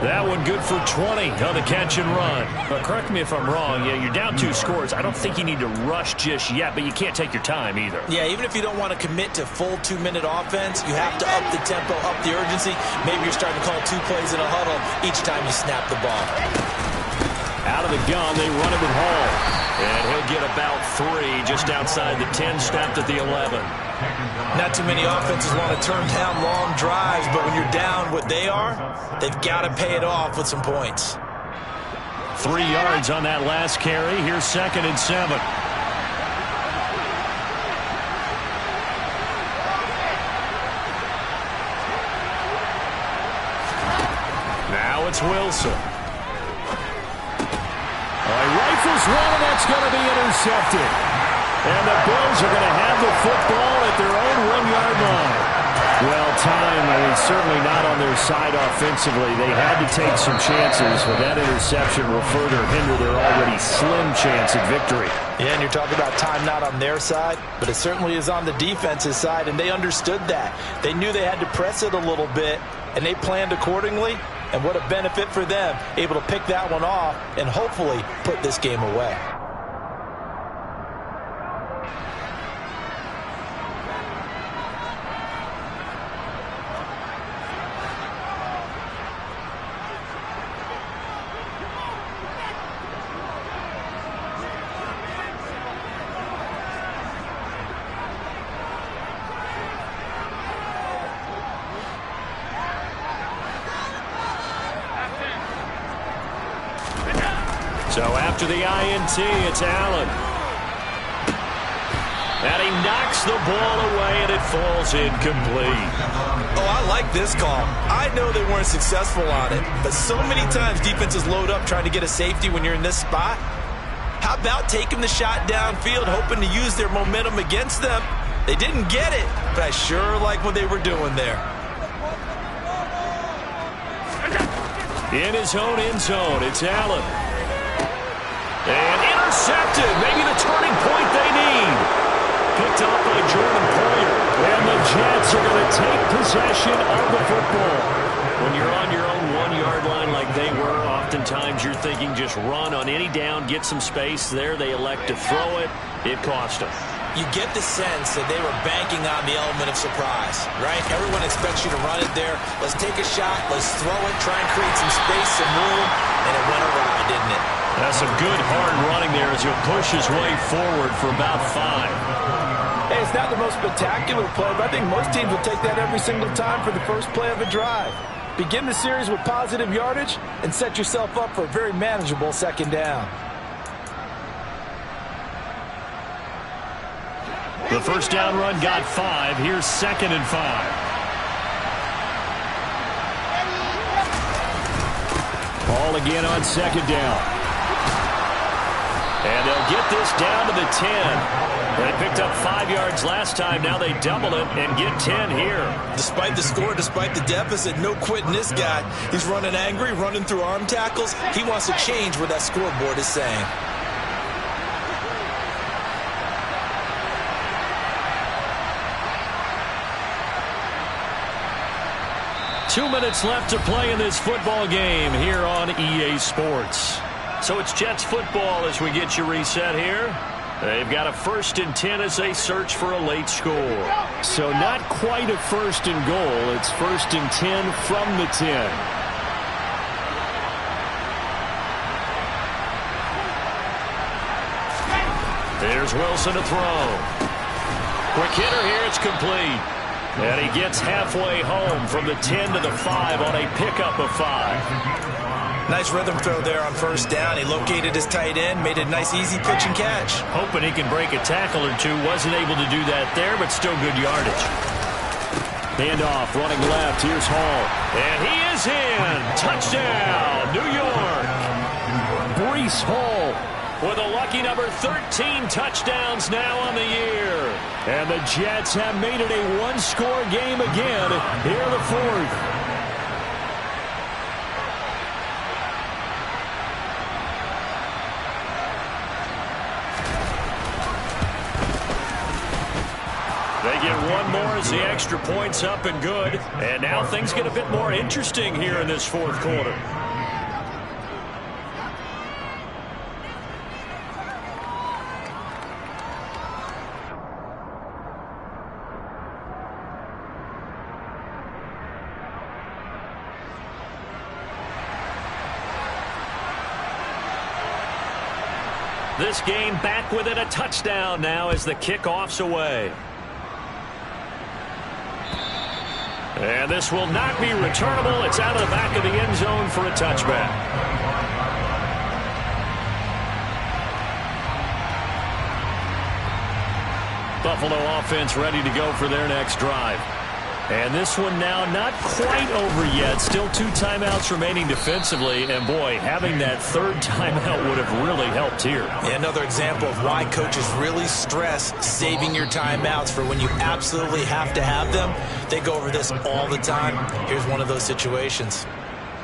That one good for 20 on the catch and run. But correct me if I'm wrong. Yeah, you're down 2 scores. I don't think you need to rush just yet, but you can't take your time either. Yeah, even if you don't want to commit to full 2-minute offense, you have to up the tempo, up the urgency. Maybe you're starting to call 2 plays in a huddle each time you snap the ball. Out of the gun, they run it with Hall. And he'll get about 3 just outside the 10, snapped at the 11. Not too many offenses want to turn down long drives, but when you're down what they are, they've got to pay it off with some points. 3 yards on that last carry. Here's 2nd and 7. Now it's Wilson. He rifles one, and that's going to be intercepted. And the Bills are going to have the football at their own 1-yard line. Well, time, certainly not on their side offensively. They had to take some chances, but that interception will further hinder their already slim chance at victory. Yeah, and you're talking about time not on their side, but it certainly is on the defense's side, and they understood that. They knew they had to press it a little bit, and they planned accordingly. And what a benefit for them, able to pick that one off and hopefully put this game away. So after the INT, it's Allen. And he knocks the ball away, and it falls incomplete. Oh, I like this call. I know they weren't successful on it, but so many times defenses load up trying to get a safety when you're in this spot. How about taking the shot downfield, hoping to use their momentum against them? They didn't get it, but I sure like what they were doing there. In his own end zone, it's Allen. And intercepted. Maybe the turning point they need. Picked up by Jordan Poyer. And the Jets are going to take possession of the football. When you're on your own 1-yard line like they were, oftentimes you're thinking just run on any down, get some space. There they elect to throw it. It cost them. You get the sense that they were banking on the element of surprise, right? Everyone expects you to run it there. Let's take a shot. Let's throw it. Try and create some space, some room. And it went awry, didn't it? That's some good hard running there as he'll push his way forward for about 5. Hey, it's not the most spectacular play, but I think most teams will take that every single time for the first play of a drive. Begin the series with positive yardage and set yourself up for a very manageable 2nd down. The first down run got 5. Here's 2nd and 5. Ball again on second down. And they'll get this down to the 10. They picked up 5 yards last time. Now they double it and get 10 here. Despite the score, despite the deficit, no quitting this guy. He's running angry, running through arm tackles. He wants to change what that scoreboard is saying. Two minutes left to play in this football game here on EA Sports. So it's Jets football as we get you reset here. They've got a 1st and 10 as they search for a late score. So not quite a 1st and goal. It's 1st and 10 from the 10. There's Wilson to throw. Quick hitter here. It's complete. And he gets halfway home from the 10 to the 5 on a pickup of 5. Nice rhythm throw there on 1st down. He located his tight end, made a nice easy pitch and catch. Hoping he can break a tackle or two. Wasn't able to do that there, but still good yardage. Handoff, running left. Here's Hall. And he is in. Touchdown, New York. Breece Hall with a lucky number 13 touchdowns now on the year. And the Jets have made it a one-score game again here in the 4th. They get one more as the extra point's up and good. And now things get a bit more interesting here in this 4th quarter. This game back within a touchdown now as the kickoff's away. And this will not be returnable. It's out of the back of the end zone for a touchback. Buffalo offense ready to go for their next drive. And this one now not quite over yet. Still 2 timeouts remaining defensively. And, boy, having that 3rd timeout would have really helped here. Yeah, another example of why coaches really stress saving your timeouts for when you absolutely have to have them. They go over this all the time. Here's one of those situations.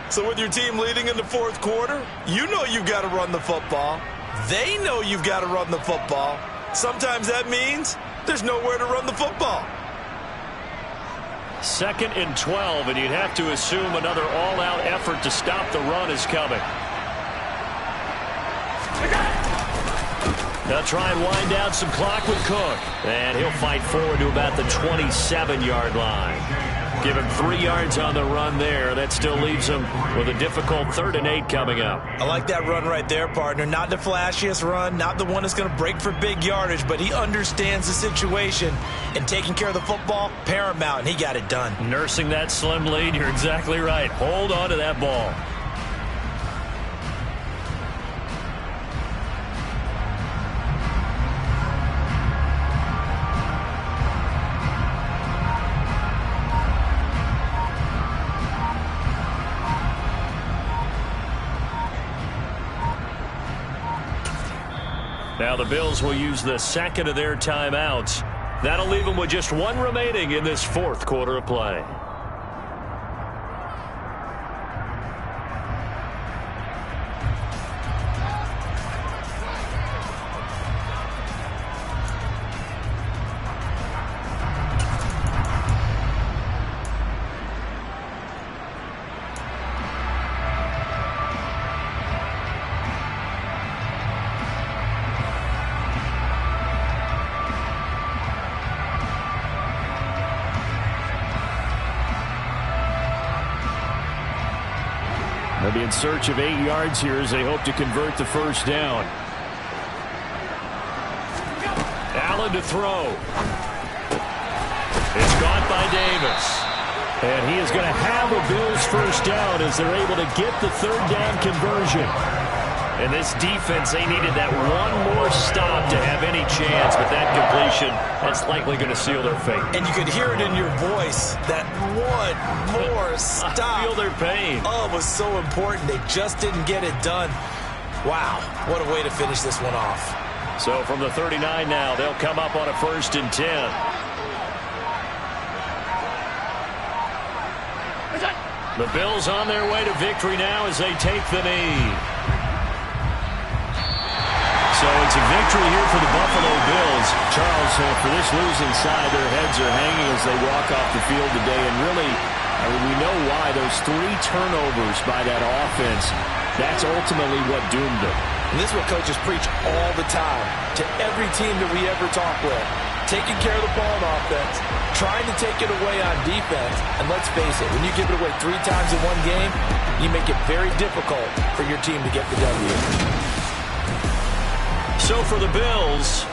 So with your team leading in the 4th quarter, you know you've got to run the football. They know you've got to run the football. Sometimes that means there's nowhere to run the football. 2nd and 12, and you'd have to assume another all-out effort to stop the run is coming. They'll try and wind down some clock with Cook. And he'll fight forward to about the 27-yard line. Give him 3 yards on the run there. That still leaves him with a difficult 3rd and 8 coming up. I like that run right there, partner. Not the flashiest run, not the one that's going to break for big yardage, but he understands the situation, and taking care of the football, paramount, and he got it done. Nursing that slim lead, you're exactly right. Hold on to that ball. Now the Bills will use the 2nd of their timeouts. That'll leave them with just 1 remaining in this 4th quarter of play. They'll be in search of 8 yards here as they hope to convert the 1st down. Allen to throw. It's caught by Davis. And he is going to have a Bills 1st down as they're able to get the 3rd down conversion. And this defense, they needed that one more stop to have any chance, but that completion, that's likely going to seal their fate. And you could hear it in your voice, that one more stop. I feel their pain. Oh, it was so important. They just didn't get it done. Wow, what a way to finish this one off. So from the 39 now, they'll come up on a 1st and 10. The Bills on their way to victory now as they take the knee. So it's a victory here for the Buffalo Bills. Charles, for this losing side, their heads are hanging as they walk off the field today. And really, we know why. Those 3 turnovers by that offense, that's ultimately what doomed them. And this is what coaches preach all the time to every team that we ever talk with. Taking care of the ball on offense, trying to take it away on defense. And let's face it, when you give it away 3 times in one game, you make it very difficult for your team to get the W. So for the Bills,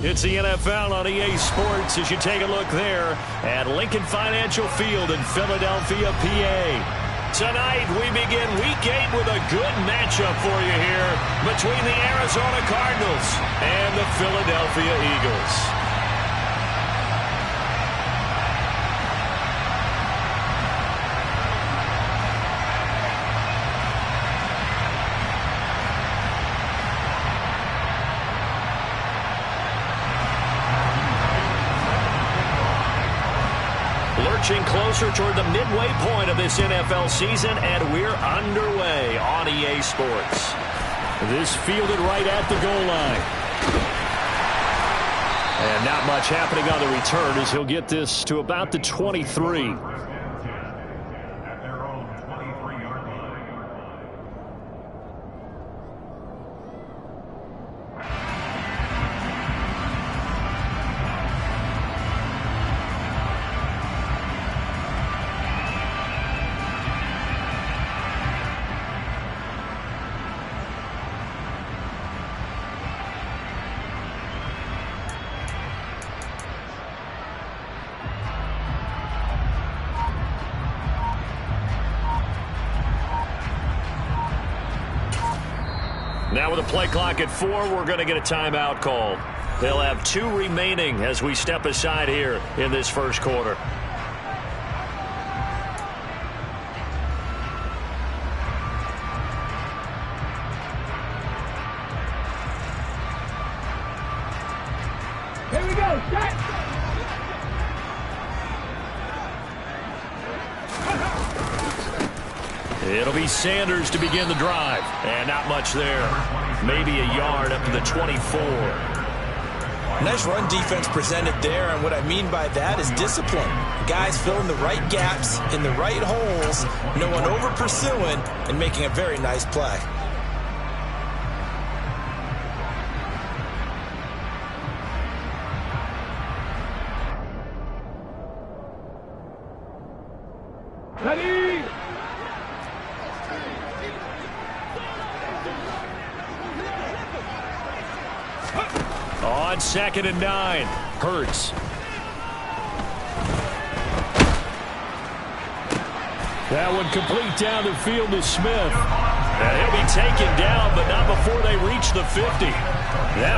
It's the NFL on EA Sports as you take a look there at Lincoln Financial Field in Philadelphia, PA. Tonight, we begin Week 8 with a good matchup for you here between the Arizona Cardinals and the Philadelphia Eagles. Lurching closer toward the midway point of this NFL season, and we're underway on EA Sports. This fielded right at the goal line. And not much happening on the return as he'll get this to about the 23. Now with a play clock at 4, we're going to get a timeout called. They'll have 2 remaining as we step aside here in this first quarter. Here we go, set! It'll be Sanders to begin the drive. And not much there. Maybe a yard up to the 24. Nice run defense presented there, and what I mean by that is discipline. Guys filling the right gaps in the right holes, no one over pursuing, and making a very nice play. Ready! On 2nd and 9. Hurts. That one complete down the field to Smith. And he'll be taken down, but not before they reach the 50. That